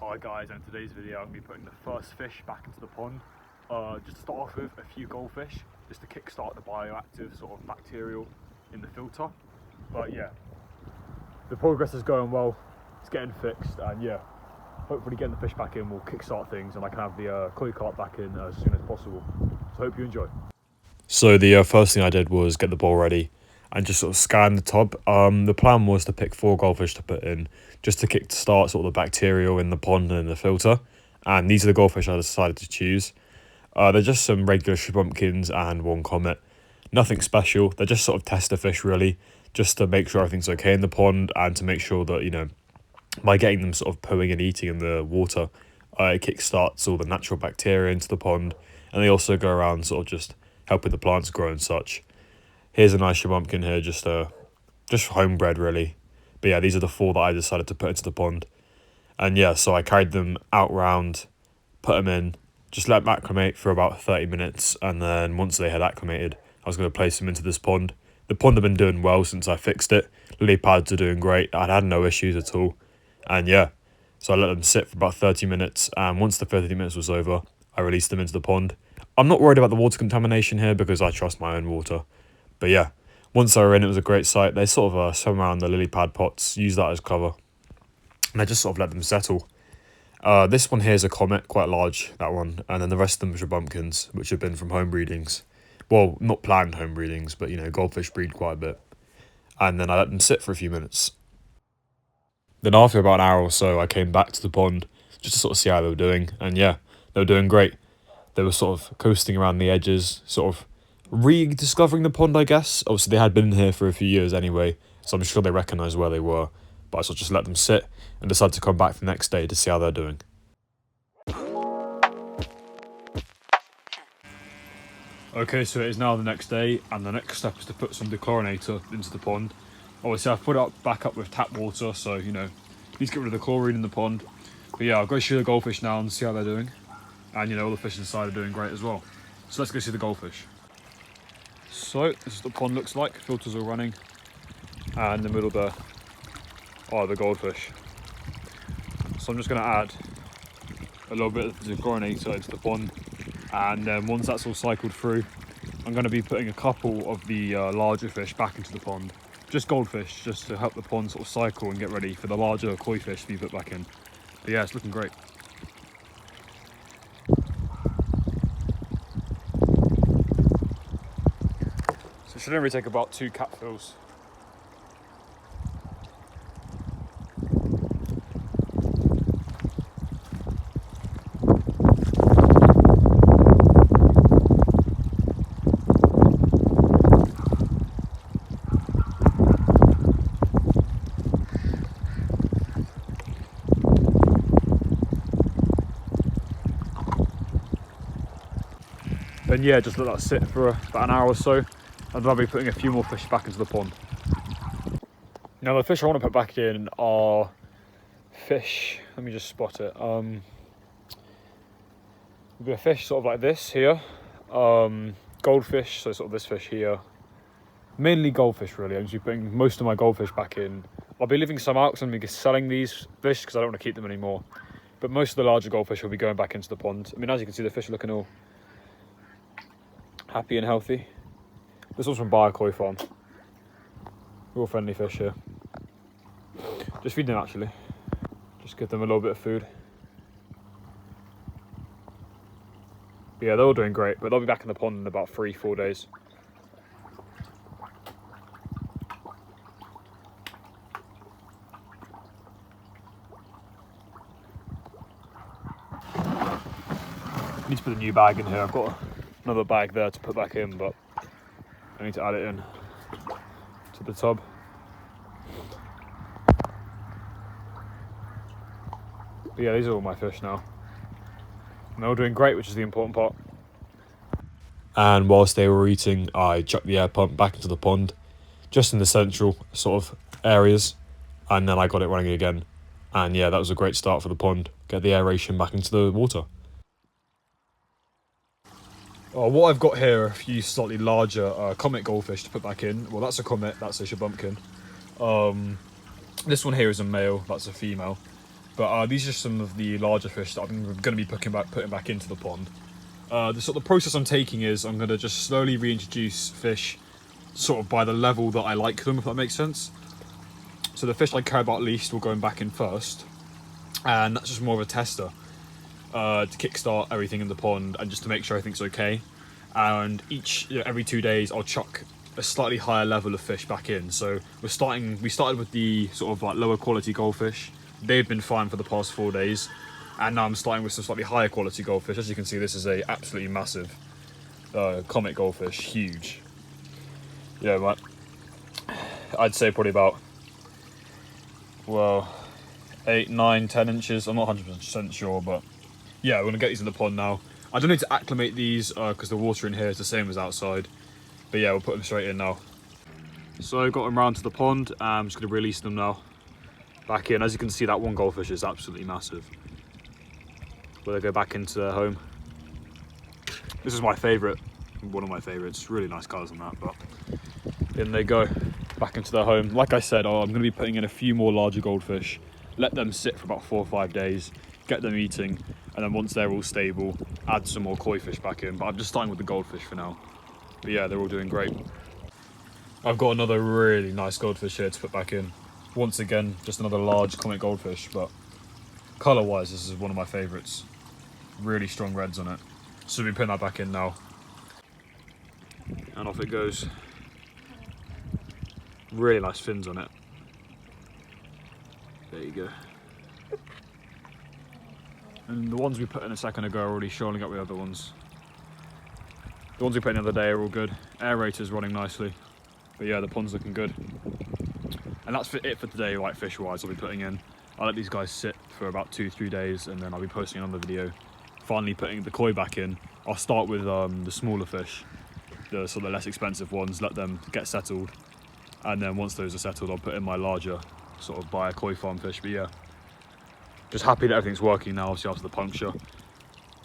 Hi guys, and in today's video I'm going to be putting the first fish back into the pond. Just to start off with, a few goldfish, just to kickstart the bioactive sort of bacterial in the filter. But yeah, the progress is going well, it's getting fixed, and yeah, hopefully getting the fish back in will kickstart things and I can have the koi carp back in as soon as possible. So hope you enjoy. So the first thing I did was get the bowl ready and just sort of scan the tub. The plan was to pick 4 goldfish to put in, just to kickstart sort of the bacterial in the pond and in the filter. And these are the goldfish I decided to choose. They're just some regular shrimpumpkins and one comet. Nothing special. They're just sort of tester fish really, just to make sure everything's okay in the pond and to make sure that, you know, by getting them sort of pooing and eating in the water, it kickstarts all the natural bacteria into the pond. And they also go around sort of just helping the plants grow and such. Here's a nice shrimpumpkin here, just homebred really. But yeah, these are the 4 that I decided to put into the pond. And yeah, so I carried them out round, put them in, just let them acclimate for about 30 minutes. And then once they had acclimated, I was going to place them into this pond. The pond had been doing well since I fixed it. Lily pads are doing great. I'd had no issues at all. And yeah, so I let them sit for about 30 minutes. And once the 30 minutes was over, I released them into the pond. I'm not worried about the water contamination here because I trust my own water. But yeah, once they were in, it was a great sight. They sort of swim around the lily pad pots, use that as cover, and I just sort of let them settle. This one here is a comet, quite large, that one, and then the rest of them are shrimpumpkins, which have been from home breedings. Well, not planned home breedings, but you know, goldfish breed quite a bit. And then I let them sit for a few minutes. Then after about an hour or so, I came back to the pond just to sort of see how they were doing, and yeah, they were doing great. They were sort of coasting around the edges, sort of rediscovering the pond, I guess. Obviously, they had been here for a few years anyway, so I'm sure they recognised where they were. But I sort of just let them sit and decided to come back the next day to see how they're doing. Okay, so it is now the next day, and the next step is to put some dechlorinator into the pond. Obviously, I've put it back up with tap water, so, you know, need to get rid of the chlorine in the pond. But yeah, I'll go shoot the goldfish now and see how they're doing. And, you know, all the fish inside are doing great as well. So let's go see the goldfish. So this is what the pond looks like. Filters are running, and in the middle there are the goldfish. So I'm just going to add a little bit of the dechlorinator into the pond, and then once that's all cycled through, I'm going to be putting a couple of the larger fish back into the pond. Just goldfish, just to help the pond sort of cycle and get ready for the larger koi fish to be put back in. But yeah, it's looking great. It should only take about 2 cap fills. Then yeah, just let that sit for about an hour or so. And then I'll be putting a few more fish back into the pond. Now the fish I want to put back in are fish, let me just spot it. It'll be a fish sort of like this here. Goldfish, so sort of this fish here. Mainly goldfish really. I'm just putting most of my goldfish back in. I'll be leaving some out because I'm going to be selling these fish because I don't want to keep them anymore. But most of the larger goldfish will be going back into the pond. I mean, as you can see, the fish are looking all happy and healthy. This one's from Koi Farm. Real friendly fish here. Just feed them actually. Just give them a little bit of food. But yeah, they're all doing great, but they'll be back in the pond in about 3-4 days. I need to put a new bag in here. I've got another bag there to put back in, but I need to add it in to the tub. But yeah, these are all my fish now. And they're all doing great, which is the important part. And whilst they were eating, I chucked the air pump back into the pond, just in the central sort of areas, and then I got it running again. And yeah, that was a great start for the pond. Get the aeration back into the water. What I've got here are a few slightly larger comet goldfish to put back in. Well, that's a comet, that's a shrimpumpkin. This one here is a male, that's a female. But these are some of the larger fish that I'm going to be putting back into the pond. The process I'm taking is I'm going to just slowly reintroduce fish sort of by the level that I like them, if that makes sense. So the fish I care about least will go back in first, and that's just more of a tester to kickstart everything in the pond and just to make sure everything's okay. And every 2 days I'll chuck a slightly higher level of fish back in. So we started with the sort of like lower quality goldfish. They've been fine for the past 4 days, and now I'm starting with some slightly higher quality goldfish. As you can see, this is a absolutely massive comet goldfish, huge. Yeah, but I'd say probably about, well, 8, 9, 10 inches. I'm not 100% sure, but yeah, we're gonna get these in the pond now. I don't need to acclimate these because the water in here is the same as outside. But yeah, we'll put them straight in now. So I got them round to the pond. I'm just gonna release them now back in. As you can see, that one goldfish is absolutely massive. Will they go back into their home? This is my favourite, one of my favourites. Really nice colours on that, but in they go, back into their home. Like I said, I'm going to be putting in a few more larger goldfish, let them sit for about 4 or 5 days, get them eating, and then once they're all stable, add some more koi fish back in. But I'm just starting with the goldfish for now. But yeah, they're all doing great. I've got another really nice goldfish here to put back in. Once again, just another large comet goldfish, but colour-wise, this is one of my favourites. Really strong reds on it. So we'll be putting that back in now. And off it goes. Really nice fins on it. There you go. And the ones we put in a second ago are already showing up with other ones. The ones we put in the other day are all good. Aerator's running nicely. But yeah, the pond's looking good. And that's it for today, like fish-wise, I'll be putting in. I'll let these guys sit for about 2-3 days, and then I'll be posting another video. Finally putting the koi back in. I'll start with the smaller fish, the sort of less expensive ones, let them get settled. And then once those are settled, I'll put in my larger sort of buy a koi farm fish. But yeah, just happy that everything's working now, obviously after the puncture.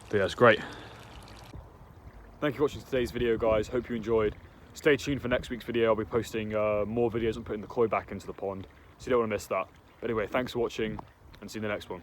But yeah, it's great. Thank you for watching today's video, guys. Hope you enjoyed. Stay tuned for next week's video. I'll be posting more videos on putting the koi back into the pond, so you don't want to miss that. But anyway, thanks for watching, and see you in the next one.